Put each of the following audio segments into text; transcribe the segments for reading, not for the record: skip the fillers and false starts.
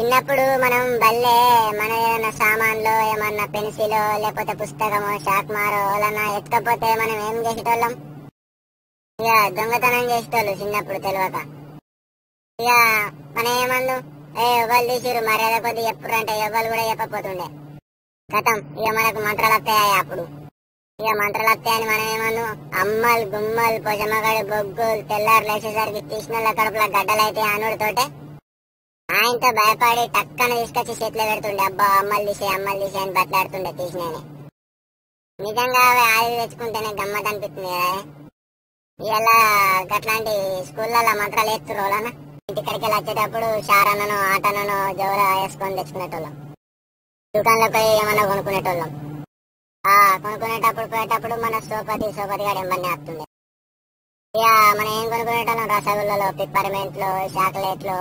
చిన్నప్పుడు మనం బల్లే మన ఏదైనా సామాన్లు ఏమన్నా పెన్సిల్ లేకపోతే పుస్తకమో షాక్మారో వాళ్ళన్నా ఎత్తుకపోతే మనం ఏం చేసేటోళ్ళం? ఇక దొంగతనం చేసేటోళ్ళు చిన్నప్పుడు తెలియక. ఇక మనం ఏమందు ఎవరు తీసిరు మర్యాద కొద్ది ఎప్పుడు అంటే ఎవరు కూడా చెప్పపోతుండే. గతం ఇక మనకు మంత్రాలు వస్తాయి. అప్పుడు ఇక మంత్రాలు వస్తాయని మనం ఏమందు అమ్మలు గుమ్మలు పొజమగడు బొగ్గులు తెల్లారు లేచేసరికి తీసిన కడుపుల గడ్డలైతే అనుడితోటే ఆయనతో భయపడి టక్కన తీసుకొచ్చి చేతిలో పెడుతుండే. అబ్బా అమ్మలు తీసే అని బట్లాడుతుండే తీసినాయని. నిజంగా అవి ఆయిల్ తెచ్చుకుంటేనే గమ్మత్ అనిపిస్తుంది కదా. ఇలా గట్లాంటి స్కూళ్ళల్లో మంత్రాలు వేస్తున్నారు వాళ్ళన. ఇంటికడికి వచ్చేటప్పుడు షారనో ఆటనో జోర వేసుకొని తెచ్చుకునేటోళ్ళం. దుకాణంలో పోయి ఏమన్నా కొనుక్కునేటోళ్ళం. కొనుక్కునేటప్పుడు పోయేటప్పుడు మన సోపతి గారు ఎంబన్నీ వస్తుండే. ఇక మనం ఏం కొనుక్కునేటోళ్ళం? రసగుల్లలో, పిప్పర్మెంట్లు, చాక్లెట్లు.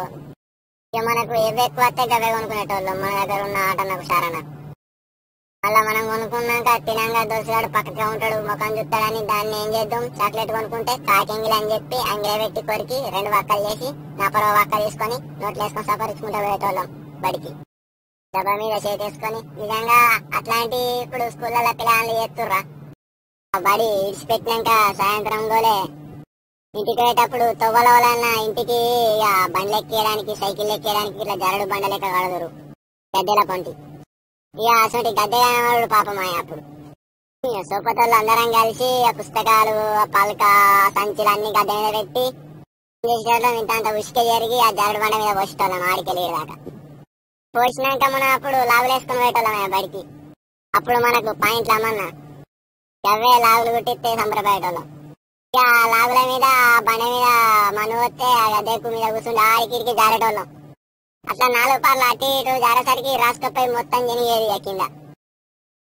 ఇక మనకు ఏవి ఎక్కువ వస్తే గవే కొనుక్కునేటోళ్ళం. మన దగ్గర ఉన్న ఆటనకు షారనకు. అలా మనం కొనుక్కున్నాక తినంగా దోసగాడు పక్కగా ఉంటాడు, ముఖం చూస్తాడని దాన్ని ఏం చేద్దాం? చాక్లెట్ కొనుక్కుంటే కాకింగిల్ అని చెప్పి అంగిలే పెట్టి కొరికి 2 వక్కలు చేసి నాపరో వక్క తీసుకొని నోట్లు వేసుకొని సపరించుకుంటూ పోయేటోళ్ళం బడికి. డబ్బా మీద చేతేసుకొని. నిజంగా అట్లాంటి ఇప్పుడు స్కూళ్ళలో పిల్లలు చేస్తుర్రా? బడి ఇడిచిపెట్టినాక సాయంత్రం గోలే ఇంటికి పోయేటప్పుడు తొవ్వల వలన ఇంటికి బండ్లు ఎక్కేయడానికి సైకిల్ ఎక్కేయడానికి ఇట్లా జరడు బండ లెక్క కడదురు గద్దెల పంటి. ఇక అసలు గద్దె కానివాడు పాపమాయ. అప్పుడు సోపతోళ్ళు అందరం కలిసి ఆ పుస్తకాలు పలక సంచులు అన్ని గద్దె మీద పెట్టి చేసేటోళ్ళం. ఇంత ఉసుక జరిగి ఆ జరడు బండ మీద పోసేటోళ్ళం ఆడికెళ్ళి దాకా. పోసినాక మనం అప్పుడు లాగులు వేసుకొని పోయేటోళ్ళం బడికి. అప్పుడు మనకు పాయింట్లు అమ్మన్నా గవ్వే లాగులు కొట్టిస్తే సంబరపడేటోళ్ళం. ఇక లాగుల మీద బండ మీద మను వస్తే ఆ గద్దెకు మీద కూర్చుండి ఆడికిడికి జారేటోళ్ళం. అట్లా 4 పార్లు అటు ఇటు జారేసరికి రాసుకపోయి మొత్తం జనిగేది కింద.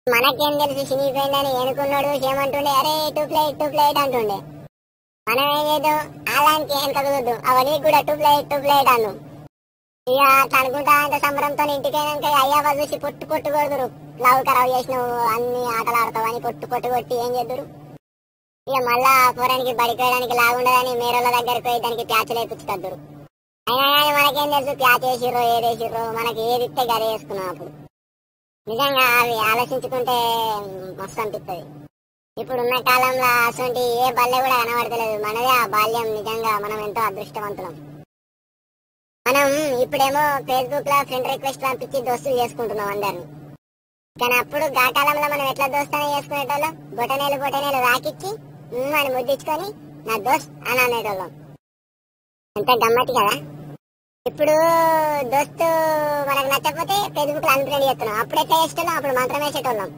మనకేం తెలిసి చినిగిపోయిందని ఎనుకున్నాడు ఏమంటుండే, అరే టూ ప్లేట్ అంటుండే. మనం ఏం చేద్దాం? అలాంటి ఏం కదుగుద్దాం అవన్నీ కూడా టూ ప్లేట్ అను. ఇక అట్లా అనుకుంటా అంత సంబరంతో ఇంటికైనాక అయ్యావా చూసి పొట్టు కొడుతురు. లావు ఖరాబు చేసినావు, అన్ని ఆటలు ఆడతావు అని పొట్టు కొట్టి ఏం చేద్దురు? ఇక మళ్ళా పోరానికి బడికోయడానికి లాగుండదని మేరల దగ్గరికి పోయి దానికి ప్యాచులు వేపించుకొద్దురు. అయినా కానీ మనకేం తెలుసు ప్యాచ్ వేసిర్రో ఏదేసిర్రో, మనకి ఏది ఇస్తే గది వేసుకున్నాం. అప్పుడు నిజంగా అవి ఆలోచించుకుంటే మస్తు అనిపిస్తుంది. ఇప్పుడున్న కాలంలో అసలు ఏ బల్లె కూడా కనబడతలేదు. మనదే ఆ బాల్యం. నిజంగా మనం ఎంతో అదృష్టవంతులం. మనం ఇప్పుడేమో ఫేస్బుక్ లో ఫ్రెండ్ రిక్వెస్ట్ పంపించి దోస్తులు చేసుకుంటున్నాం అందరిని. కానీ అప్పుడు గా కాలంలో మనం ఎట్లా దోస్తానే చేసుకునేటోళ్ళం? బొటనేలు రాకిచ్చి అని ముద్దించుకొని నా దోస్త్ అని అనేటోళ్ళం. ఎంత గమ్మతి కదా. ఇప్పుడు దోస్తు మనకు నచ్చకపోతే ఫేస్బుక్ లో అన్ఫ్రెండ్ చేస్తున్నాం. అప్పుడు ఎట్లా చేసేటోళ్ళం? అప్పుడు మంత్రం వేసేటోళ్ళం.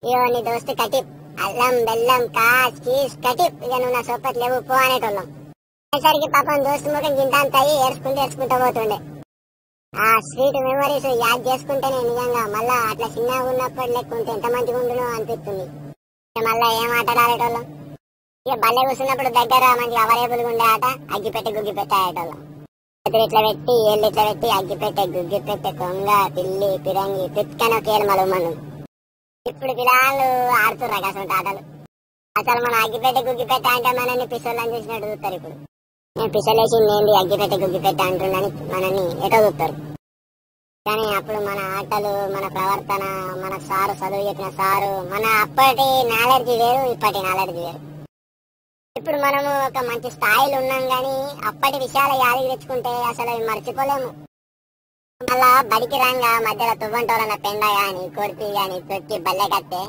ఇయో నీ దోస్తు కటిప్, అల్లం బెల్లం కాస్ కీస్ కటిప్, ఇక నువ్వు నా సోపతి లేవు పో అనేటోళ్ళం. అనేసరికి పాపం దోస్తు ముఖం గింత అంతా ఏడ్చుకుంటూ పోతుండే. ఆ స్వీట్ మెమరీస్ యాద్ చేసుకుంటేనే నిజంగా మళ్ళా అట్లా చిన్నగా ఉన్నప్పుడు లేకుంటే ఎంత మంచిగా ఉండునో అనిపిస్తుంది. మళ్ళా ఏం ఆటలు ఆడేటోళ్ళం? ఇక బల్లె కూర్చున్నప్పుడు దగ్గర మంచిగా అవైలబుల్ గా ఉండే ఆట అగ్గిపెట్టె గుగ్గిపెట్టె ఆడేటోళ్ళం. చేతులు ఇట్లా పెట్టి ఏళ్ళు ఇట్లా పెట్టి అగ్గిపెట్టె గుగ్గిపెట్టె కొంగ పిల్లి పిరంగి పిక్కన కేలమలు మనం. ఇప్పుడు పిల్లలు ఆడుతుర్రా అసలు ఆటలు. అసలు మన అగ్గిపెట్టె గుగ్గిపెట్టె అంటే మనల్ని పిసోళ్ళని చూసినట్టు చూస్తారు. ఇప్పుడు నేను పిసలేసి ఏంది అగ్గిపెట్టె గుగ్గిపెట్టె అంటున్నాని మనని ఎటో చూస్తారు. కానీ అప్పుడు మన ఆటలు, మన ప్రవర్తన, మన సారు చదువు చెప్పిన సారు, మన అప్పటి నాలెడ్జ్ వేరు, ఇప్పటి నాలెడ్జ్ వేరు. ఇప్పుడు మనము ఒక మంచి స్థాయిలో ఉన్నాం కానీ అప్పటి విషయాలు యాదికి తెచ్చుకుంటే అసలు అవి మర్చిపోలేము. మళ్ళా బడికి రాగా మధ్యలో తువ్వంటోళ్ళన్న పెండ గాని కొడిపి గాని తొక్కి బల్లె కట్టే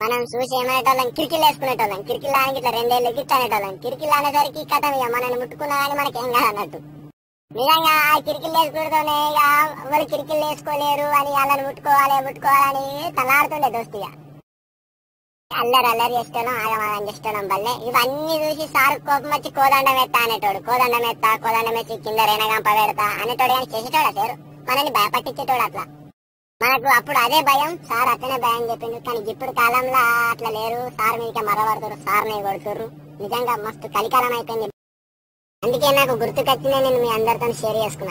మనం చూసి ఏమనేటోళ్ళం? కిరికిల్ వేసుకునేటోళ్ళం. కిరికిల్ దానికి ఇట్లా 2 ఏళ్ళు గిట్ అనేటోళ్ళం. కిరికిల్ అనేసరికి కథం ఇక మనల్ని ముట్టుకున్నా కానీ మనకేం కాదన్నట్టు. నిజంగా ఆ కిరికిల్ వేసుకుంటూనే ఇక ఎవరు కిరికిల్ వేసుకోలేరు అని వాళ్ళని ముట్టుకోవాలని తలాడుతుండే దోస్తుగా. అల్లరి చేస్తాను ఆగమాగం చేస్తాను బల్లే. ఇవన్నీ చూసి సార్ కోపం వచ్చి కోదండం ఎత్తా అనేటోడు. కోదండం ఎత్తి కింద రేనగంప పెడతా అనేటోడు. కానీ చేసేటోడు సార్ మనల్ని భయపట్టించేటోడు. అట్లా మనకు అప్పుడు అదే భయం. సార్ అట్లనే భయం చెప్పిండు. కానీ ఇప్పుడు కాలంలో అట్లా లేరు. సార్ మీదకే మరవడుతురు, సార్ని కొడుతుర్రు. నిజంగా మస్తు కలికాలం అయిపోయింది. అందుకే నాకు గుర్తుకొచ్చిందే నేను మీ అందరితో షేర్ చేసుకున్నా.